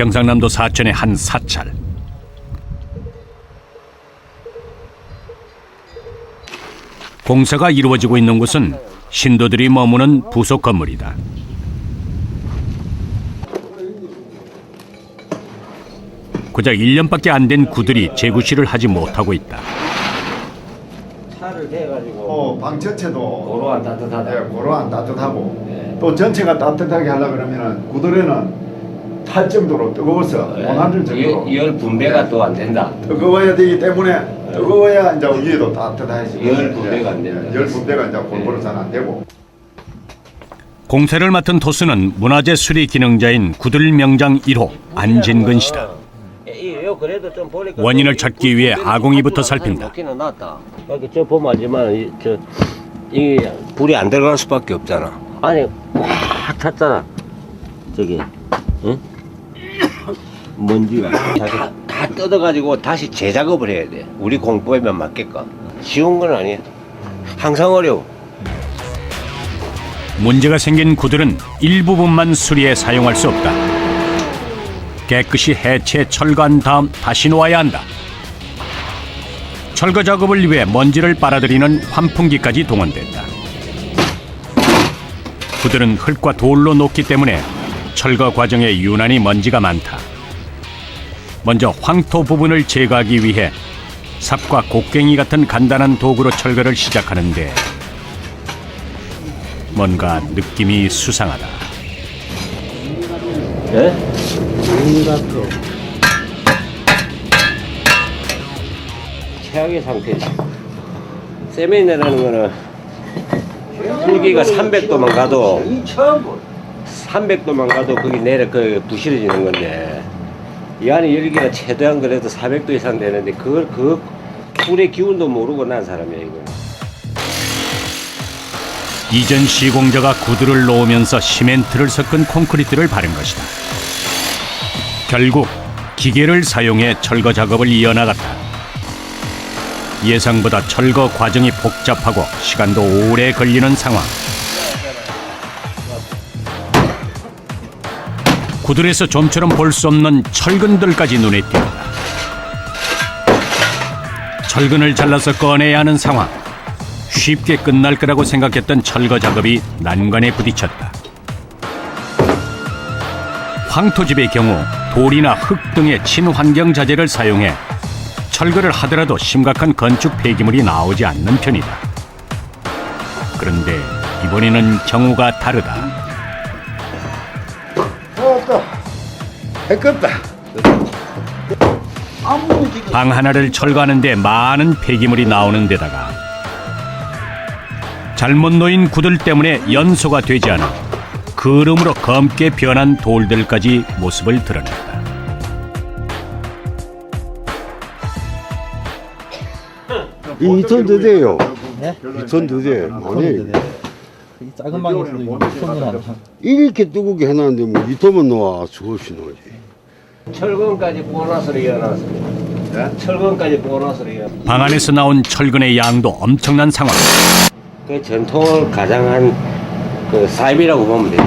경상남도 사천의 한 사찰. 공사가 이루어지고 있는 곳은 신도들이 머무는 부속 건물이다. 고작 1년밖에 안 된 구들이 재구시를 하지 못하고 있다. 차를 대가지고 방 전체도 고로안 따뜻하다. 네, 고로안 따뜻하고 네. 또 전체가 따뜻하게 하려 그러면은 구들에는 탈 정도로 뜨거워서 원하는 정도로 열 분배가 또 안 된다. 뜨거워야 되기 때문에 뜨거워야 이제 위에도 따뜻하지. 열 분배가 안 된다. 열 분배가 이제 골고루 잘 안 되고. 공사를 맡은 토수는 문화재 수리 기능자인 구들 명장 1호 안진근 씨다. 원인을 찾기 위해 아궁이부터 살핀다. 저 보면 알지만 이 불이 안 들어갈 수밖에 없잖아. 아니 꽉 찼잖아. 저기, 응? 먼지가 다 뜯어가지고 다시 재작업을 해야 돼. 우리 공법에만 맞게끔. 쉬운 건 아니야. 항상 어려워. 문제가 생긴 구들은 일부분만 수리해 사용할 수 없다. 깨끗이 해체 철거한 다음 다시 놓아야 한다. 철거 작업을 위해 먼지를 빨아들이는 환풍기까지 동원된다. 구들은 흙과 돌로 녹기 때문에 철거 과정에 유난히 먼지가 많다. 먼저 황토 부분을 제거하기 위해 삽과 곡괭이 같은 간단한 도구로 철거를 시작하는데 뭔가 느낌이 수상하다. 예? 최악의 상태지. 세면이라는 거는 불기가 300도만 가도 300도만 가도 거기 내려 부실해지는 건데 이 안에 열기가 최대한 그래도 400도 이상 되는데 그 불의 기운도 모르고 난 사람이야 이거. 이전 시공자가 구들을 놓으면서 시멘트를 섞은 콘크리트를 바른 것이다. 결국 기계를 사용해 철거 작업을 이어나갔다. 예상보다 철거 과정이 복잡하고 시간도 오래 걸리는 상황. 구들에서 좀처럼 볼 수 없는 철근들까지 눈에 띄었다. 철근을 잘라서 꺼내야 하는 상황. 쉽게 끝날 거라고 생각했던 철거 작업이 난관에 부딪혔다. 황토집의 경우 돌이나 흙 등의 친환경 자재를 사용해 철거를 하더라도 심각한 건축 폐기물이 나오지 않는 편이다. 그런데 이번에는 경우가 다르다. 해깝다. 방 하나를 철거하는데 많은 폐기물이 나오는 데다가 잘못 놓인 구들 때문에 연소가 되지 않아 그름으로 검게 변한 돌들까지 모습을 드러냈다. 이 2톤 더 돼요. 네? 2톤 더 돼. 아니, 이 작은 방에서도 이거 손을 안 타. 이렇게 뜨겁게 해놨는데 뭐 2톤만 놓아 수없이 놓지. 철근까지 보너스를 이어놨습니다. 네? 철근까지 보너스를 이어. 방 안에서 나온 철근의 양도 엄청난 상황. 그 전통을 가장한 그 사입이라고 보면 되지.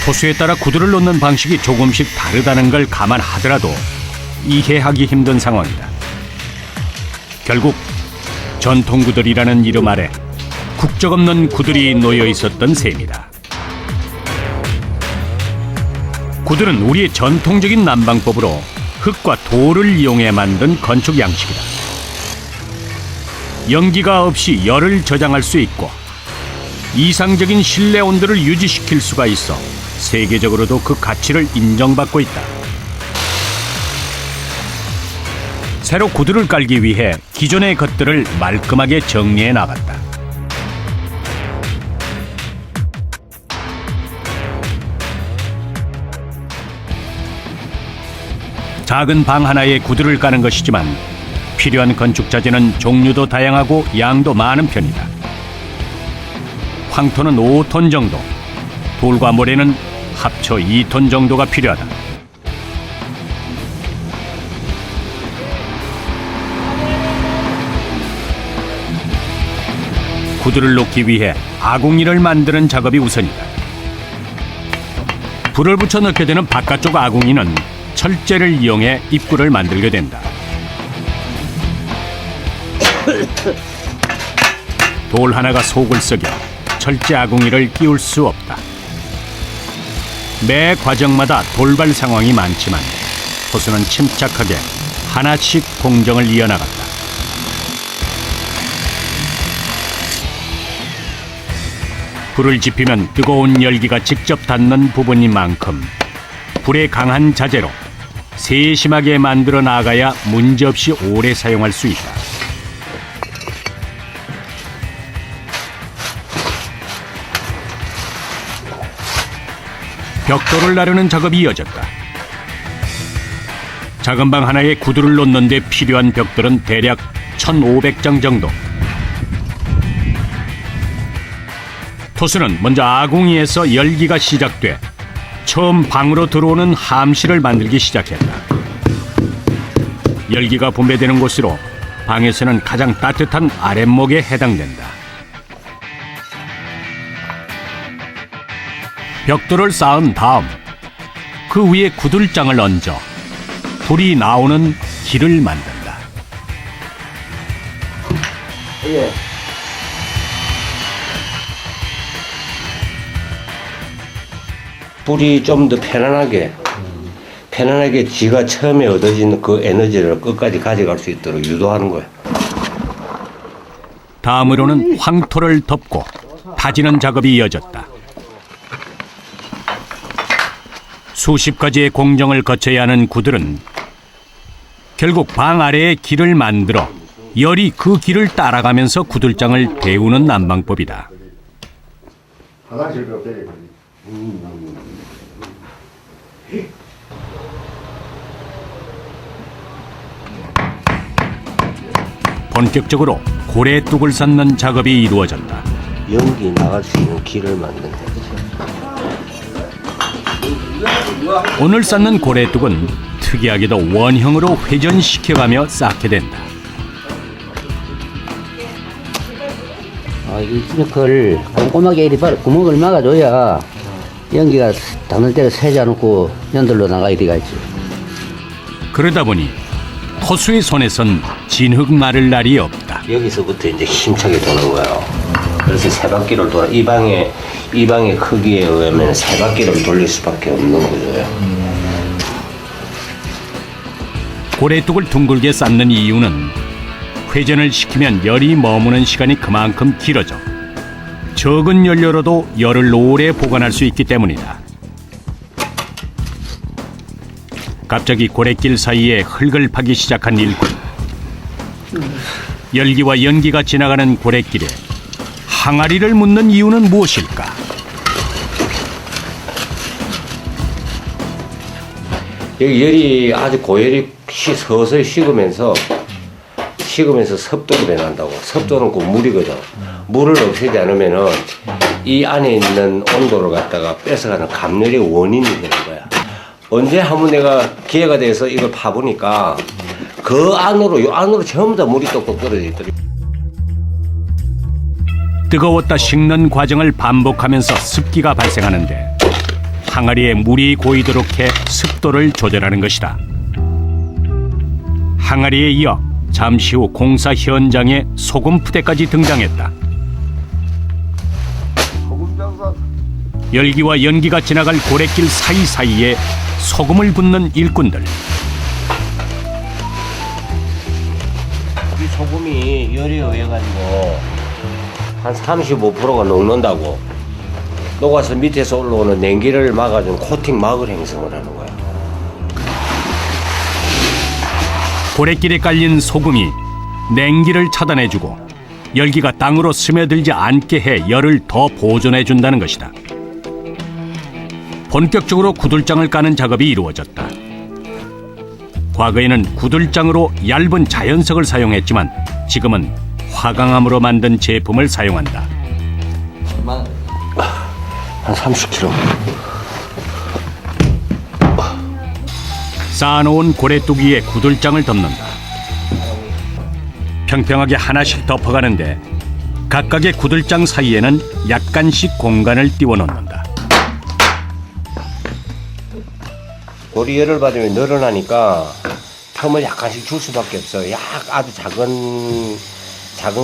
토수에 따라 구들을 놓는 방식이 조금씩 다르다는 걸 감안하더라도 이해하기 힘든 상황이다. 결국 전통 구들이라는 이름 아래 국적 없는 구들이 놓여 있었던 셈이다. 구들은 우리의 전통적인 난방법으로 흙과 돌을 이용해 만든 건축 양식이다. 연기가 없이 열을 저장할 수 있고 이상적인 실내 온도를 유지시킬 수가 있어 세계적으로도 그 가치를 인정받고 있다. 새로 구들을 깔기 위해 기존의 것들을 말끔하게 정리해 나갔다. 작은 방 하나에 구들을 까는 것이지만 필요한 건축 자재는 종류도 다양하고 양도 많은 편이다. 황토는 5톤 정도, 돌과 모래는 합쳐 2톤 정도가 필요하다. 구들을 놓기 위해 아궁이를 만드는 작업이 우선이다. 불을 붙여 넣게 되는 바깥쪽 아궁이는 철제를 이용해 입구를 만들게 된다. 돌 하나가 속을 썩여 철제 아궁이를 끼울 수 없다. 매 과정마다 돌발 상황이 많지만 호수는 침착하게 하나씩 공정을 이어나갔다. 불을 지피면 뜨거운 열기가 직접 닿는 부분인 만큼 불의 강한 자재로 세심하게 만들어 나가야 문제없이 오래 사용할 수 있다. 벽돌을 나르는 작업이 이어졌다. 작은 방 하나에 구두를 놓는 데 필요한 벽돌은 대략 1,500장 정도. 토수는 먼저 아궁이에서 열기가 시작돼 처음 방으로 들어오는 함실을 만들기 시작했다. 열기가 분배되는 곳으로 방에서는 가장 따뜻한 아랫목에 해당된다. 벽돌을 쌓은 다음 그 위에 구들장을 얹어 불이 나오는 길을 만든다. 예. 불이 좀 더 편안하게 지가 처음에 얻어진 그 에너지를 끝까지 가져갈 수 있도록 유도하는 거야. 다음으로는 황토를 덮고 다지는 작업이 이어졌다. 수십 가지의 공정을 거쳐야 하는 구들은 결국 방 아래에 길을 만들어 열이 그 길을 따라가면서 구들장을 데우는 난방법이다. 화장실 옆에 본격적으로 고래뚝을 쌓는 작업이 이루어졌다. 연기 나갈 수 있는 길을 만든다. 오늘 쌓는 고래뚝은 특이하게도 원형으로 회전시켜가며 쌓게 된다. 이 스피커를 꼼꼼하게 이리 구멍을 막아줘야 연기가 닿는 때를 새지 않고 연들로 나가야 되겠지. 그러다 보니 토수의 손에선 진흙 마를 날이 없다. 여기서부터 이제 힘차게 도는 거예요. 그래서 세 바퀴를 돌아 이 방의 크기에 의하면 세 바퀴를 돌릴 수밖에 없는 거죠. 고래뚝을 둥글게 쌓는 이유는 회전을 시키면 열이 머무는 시간이 그만큼 길어져 적은 연료로도 열을 오래 보관할 수 있기 때문이다. 갑자기 고래길 사이에 흙을 파기 시작한 일꾼. 열기와 연기가 지나가는 고래길에 항아리를 묻는 이유는 무엇일까? 여기 열이 아주 고열이 서서히 식으면서 습도로 변한다고. 습도는 그 물이거든. 물을 없애지 않으면은 이 안에 있는 온도를 갖다가 뺏어가는 감열의 원인이 되는 거야. 언제 한번 내가 기회가 돼서 이걸 파보니까 그 요 안으로 전부 다 물이 똑똑 떨어져 있더라고. 뜨거웠다 식는 과정을 반복하면서 습기가 발생하는데 항아리에 물이 고이도록 해 습도를 조절하는 것이다. 항아리에 이어 잠시 후 공사 현장에 소금 푸대까지 등장했다. 열기와 연기가 지나갈 고래길 사이사이에 소금을 붓는 일꾼들. 이 소금이 열에 의해 가지고 한 35%가 녹는다고. 녹아서 밑에서 올라오는 냉기를 막아주는 코팅 막을 형성을 하는 거야. 고래길에 깔린 소금이 냉기를 차단해주고 열기가 땅으로 스며들지 않게 해 열을 더 보존해준다는 것이다. 본격적으로 구들장을 까는 작업이 이루어졌다. 과거에는 구들장으로 얇은 자연석을 사용했지만 지금은 화강암으로 만든 제품을 사용한다. 한 30kg. 쌓아놓은 고래뚝 위에 구들장을 덮는다. 평평하게 하나씩 덮어가는데 각각의 구들장 사이에는 약간씩 공간을 띄워놓는다. 돌이 열을 받으면 늘어나니까 틈을 약간씩 줄 수밖에 없어요. 아주 작은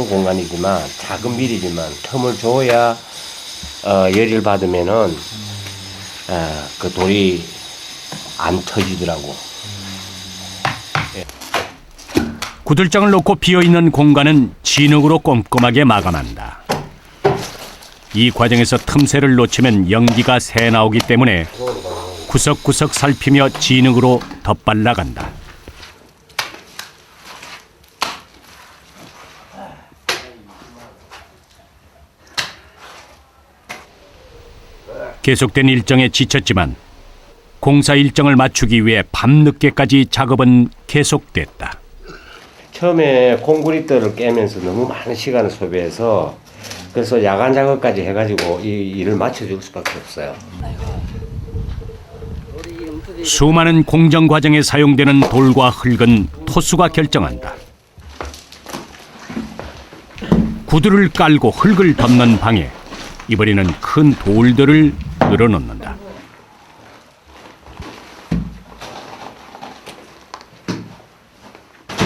공간이지만, 작은 밀이지만 틈을 줘야 열을 받으면은 그 돌이 안 터지더라고. 구들장을 놓고 비어있는 공간은 진흙으로 꼼꼼하게 마감한다. 이 과정에서 틈새를 놓치면 연기가 새 나오기 때문에 구석구석 살피며 진흙으로 덧발라간다. 계속된 일정에 지쳤지만 공사 일정을 맞추기 위해 밤늦게까지 작업은 계속됐다. 처음에 콘크리트를 깨면서 너무 많은 시간을 소비해서 그래서 야간 작업까지 해가지고 이 일을 맞춰줄 수밖에 없어요. 수많은 공정 과정에 사용되는 돌과 흙은 토수가 결정한다. 구두를 깔고 흙을 덮는 방에 이번에는 큰 돌들을 늘어놓는다.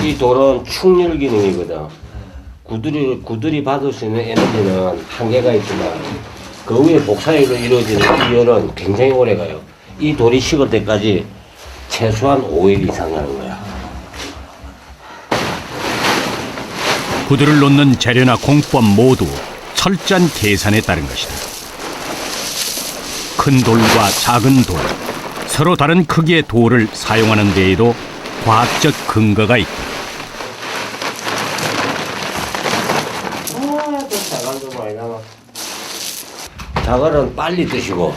이 돌은 충렬 기능이거든. 구들이 받을 수 있는 에너지는 한계가 있지만 그 위에 복사열로 이루어지는 이 열은 굉장히 오래 가요. 이 돌이 식을 때까지 최소한 5일 이상 가는 거야. 구두를 놓는 재료나 공법 모두 철저한 계산에 따른 것이다. 큰 돌과 작은 돌, 서로 다른 크기의 돌을 사용하는 데에도 과학적 근거가 있다. 작은 빨리 뜨시고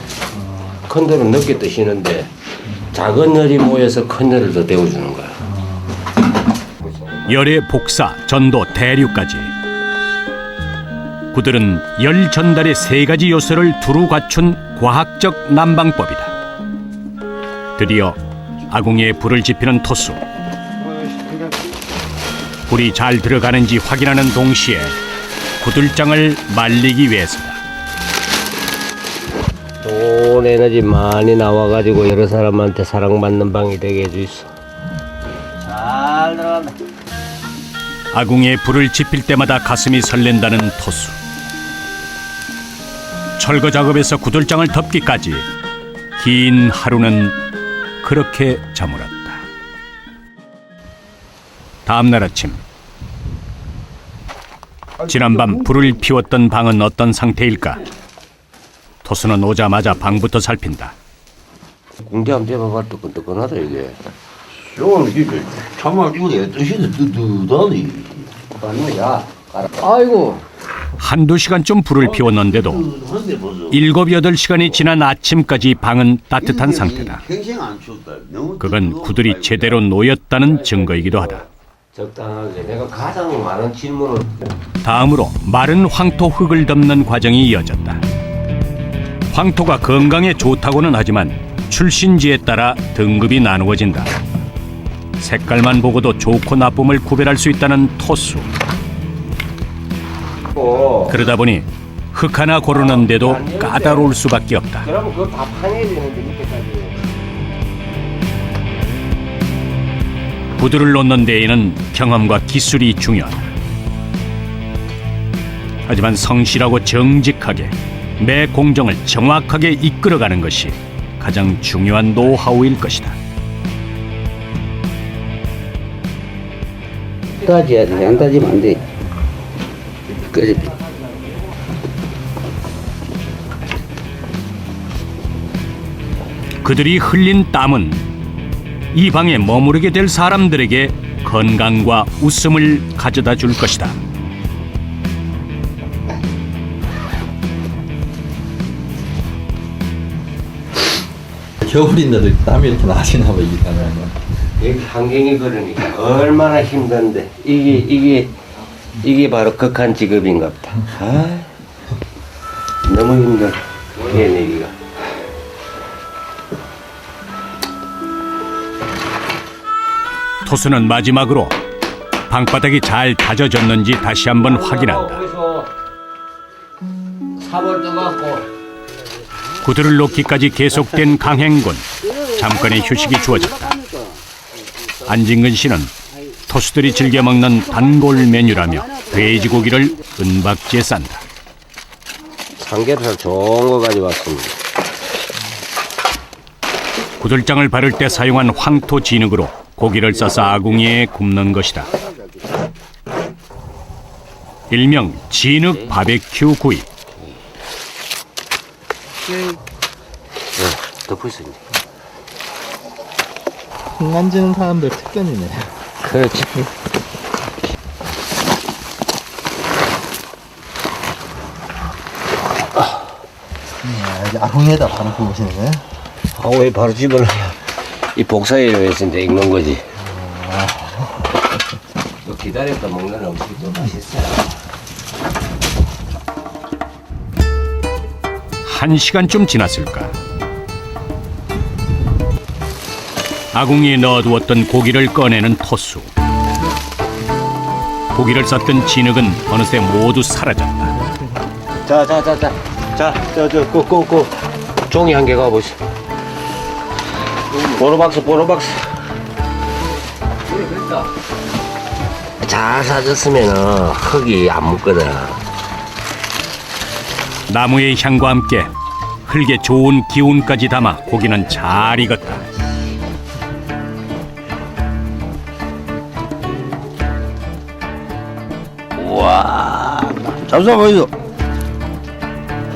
큰 돌은 늦게 뜨시는데 작은 열이 모여서 큰 열을 더 데워주는 거야. 열의 복사, 전도, 대류까지 구들은 열 전달의 세 가지 요소를 두루 갖춘 과학적 난방법이다. 드디어 아궁이에 불을 지피는 토수. 불이 잘 들어가는지 확인하는 동시에 구들장을 말리기 위해서다. 좋은 에너지 많이 나와가지고 여러 사람한테 사랑받는 방이 되게 해주있어. 잘 들어간다. 아궁이에 불을 지필 때마다 가슴이 설렌다는 토수. 철거 작업에서 구들장을 덮기까지 긴 하루는 그렇게 저물었다. 다음 날 아침, 지난밤 불을 피웠던 방은 어떤 상태일까? 토수는 오자마자 방부터 살핀다. 공기 한번 잡아봐. 뜨끈뜨끈하다 이게. 이게 참말 이거 내 뜻인데 뜨뜻하니. 아이고. 한두 시간쯤 불을 피웠는데도 7, 8시간이 지난 아침까지 방은 따뜻한 상태다. 평생 안 추웠다. 너무 그건 구들이 제대로 놓였다는 증거이기도 하다. 적당하게. 내가 가장 많은 질문을. 다음으로 마른 황토 흙을 덮는 과정이 이어졌다. 황토가 건강에 좋다고는 하지만 출신지에 따라 등급이 나누어진다. 색깔만 보고도 좋고 나쁨을 구별할 수 있다는 토수. 그러다 보니 흙 하나 고르는데도 까다로울 수밖에 없다. 그러면 그거 다 파내야 되는데 밑에까지. 구두를 놓는 데에는 경험과 기술이 중요하다. 하지만 성실하고 정직하게 매 공정을 정확하게 이끌어가는 것이 가장 중요한 노하우일 것이다. 따지야 돼. 안 따지면 안 돼. 그래. 그들이 흘린 땀은 이 방에 머무르게 될 사람들에게 건강과 웃음을 가져다 줄 것이다. 겨울인데도 땀이 이렇게 나시나 봐, 이 땀은. 여기 환경이 그러니까 얼마나 힘든데 이게 바로 극한 직업인가 보다. 아, 너무 힘들어. 해내기가. 토수는 마지막으로 방바닥이 잘 다져졌는지 다시 한번 확인한다. 삽을 떠갖고 구두를 놓기까지 계속된 강행군. 잠깐의 휴식이 주어졌다. 안진근 씨는 토수들이 즐겨 먹는 단골 메뉴라며 돼지고기를 은박지에 싼다. 삼겹살 좋은 거 가져왔습니다. 구들장을 바를 때 사용한 황토 진흙으로 고기를 싸서 아궁이에 굽는 것이다. 일명 진흙 바베큐 구이. 덮을 수 있네. 콩 만지는 사람들 특견이네. 그렇지. 이제 아궁이에다 바로 구우시는 거예요? 왜 바로 집어넣어요? 이 복사에 있는데 익는 거지. 또 기다렸다 먹는 음식이 좀 맛있어요. 1시간쯤 지났을까. 아궁이에 넣어두었던 고기를 꺼내는 토수. 고기를 쌌던 진흙은 어느새 모두 사라졌다. 고 종이 한 개 가보시. 보로박스. 잘 사졌으면 흙이 안 묻거든. 나무의 향과 함께 흙에 좋은 기운까지 담아 고기는 잘 익었다. 잠시만 보이소.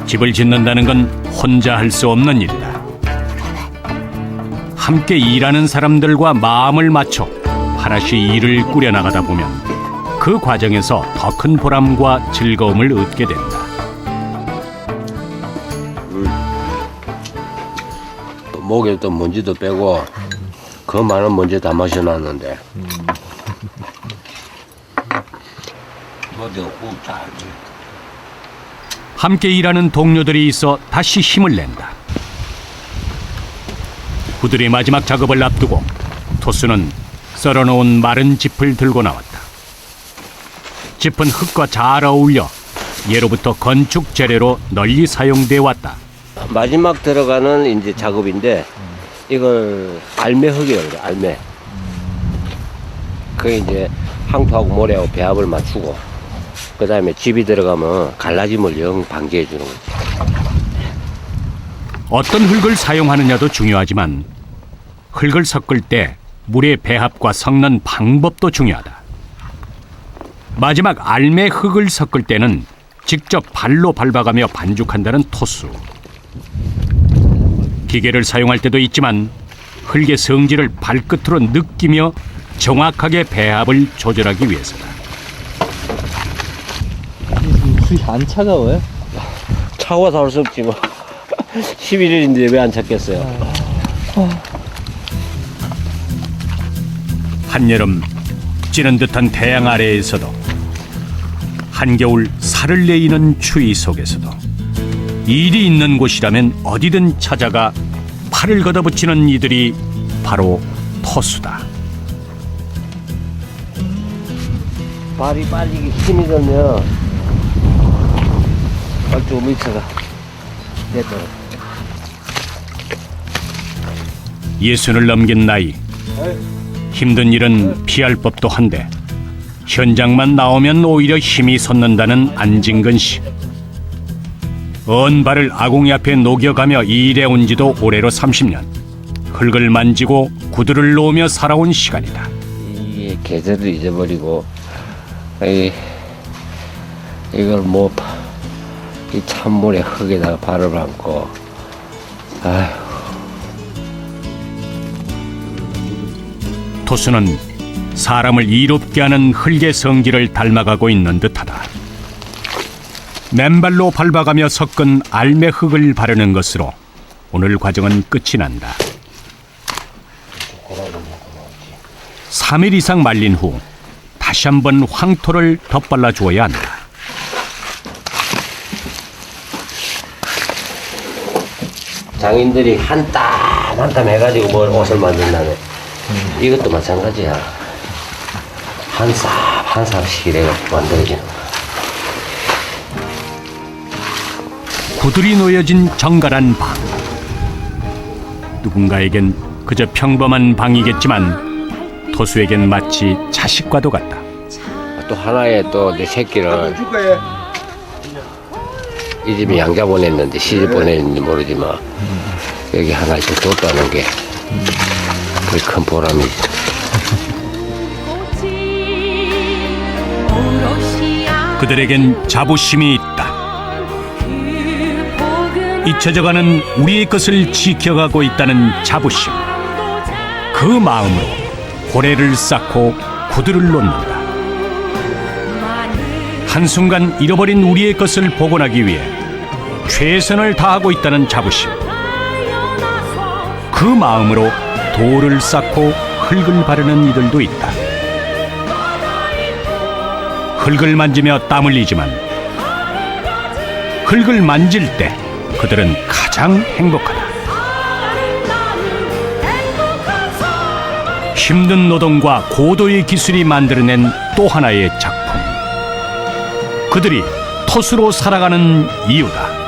집을 짓는다는 건 혼자 할 수 없는 일이다. 함께 일하는 사람들과 마음을 맞춰 하나씩 일을 꾸려나가다 보면 그 과정에서 더 큰 보람과 즐거움을 얻게 된다. 목에 또 먼지도 빼고 그 많은 먼지 다 마셔놨는데 함께 일하는 동료들이 있어 다시 힘을 낸다. 그들의 마지막 작업을 앞두고 토수는 썰어놓은 마른 짚을 들고 나왔다. 짚은 흙과 잘 어울려 예로부터 건축 재료로 널리 사용돼 왔다. 마지막 들어가는 이제 작업인데 이걸 알매흙이에요. 알매. 그 이제 황토하고 모래하고 배합을 맞추고 그 다음에 집이 들어가면 갈라짐을 영 방지해 주는 거지. 어떤 흙을 사용하느냐도 중요하지만 흙을 섞을 때 물의 배합과 섞는 방법도 중요하다. 마지막 알매 흙을 섞을 때는 직접 발로 밟아가며 반죽한다는 토수. 기계를 사용할 때도 있지만 흙의 성질을 발끝으로 느끼며 정확하게 배합을 조절하기 위해서다. 술이 안 차가워요? 차고서 할 수 없지 뭐. 11일인데 왜 안 찾겠어요? 한여름 찌는 듯한 태양 아래에서도 한겨울 살을 내이는 추위 속에서도 일이 있는 곳이라면 어디든 찾아가 팔을 걷어붙이는 이들이 바로 토수다. 발이 빠지기 힘이 들면 발쪽 밑에가 됐더라. 예순을 넘긴 나이. 힘든 일은 피할 법도 한데 현장만 나오면 오히려 힘이 솟는다는 안진근 씨. 언 발을 아궁이 앞에 녹여가며 일해온 지도 올해로 30년. 흙을 만지고 구두를 놓으며 살아온 시간이다. 이게 계절을 잊어버리고 이걸 뭐 이 찬물에 흙에다가 발을 밟고 아휴. 토수는 사람을 이롭게 하는 흙의 성질을 닮아가고 있는 듯하다. 맨발로 밟아가며 섞은 알매 흙을 바르는 것으로 오늘 과정은 끝이 난다. 3일 이상 말린 후 다시 한번 황토를 덧발라 주어야 한다. 장인들이 한 땀 한 땀 해가지고 뭘 옷을 만든다네. 이것도 마찬가지야. 한 삽 한 삽씩 이래가지고 만들어지는 거야. 구들이 놓여진 정갈한 방. 누군가에겐 그저 평범한 방이겠지만 토수에겐 마치 자식과도 같다. 또 하나의 또 내 새끼를 줄 거예요. 이 집에 양자 보냈는데 시집 보냈는지 모르지만 여기 하나씩 뒀다는 게 그게 큰 보람이지. 그들에겐 자부심이 있다. 잊혀져가는 우리의 것을 지켜가고 있다는 자부심. 그 마음으로 고래를 쌓고 구두를 놓는다. 한순간 잃어버린 우리의 것을 복원하기 위해 최선을 다하고 있다는 자부심. 그 마음으로 돌을 쌓고 흙을 바르는 이들도 있다. 흙을 만지며 땀 흘리지만 흙을 만질 때 그들은 가장 행복하다. 힘든 노동과 고도의 기술이 만들어낸 또 하나의 작품. 그들이 토수로 살아가는 이유다.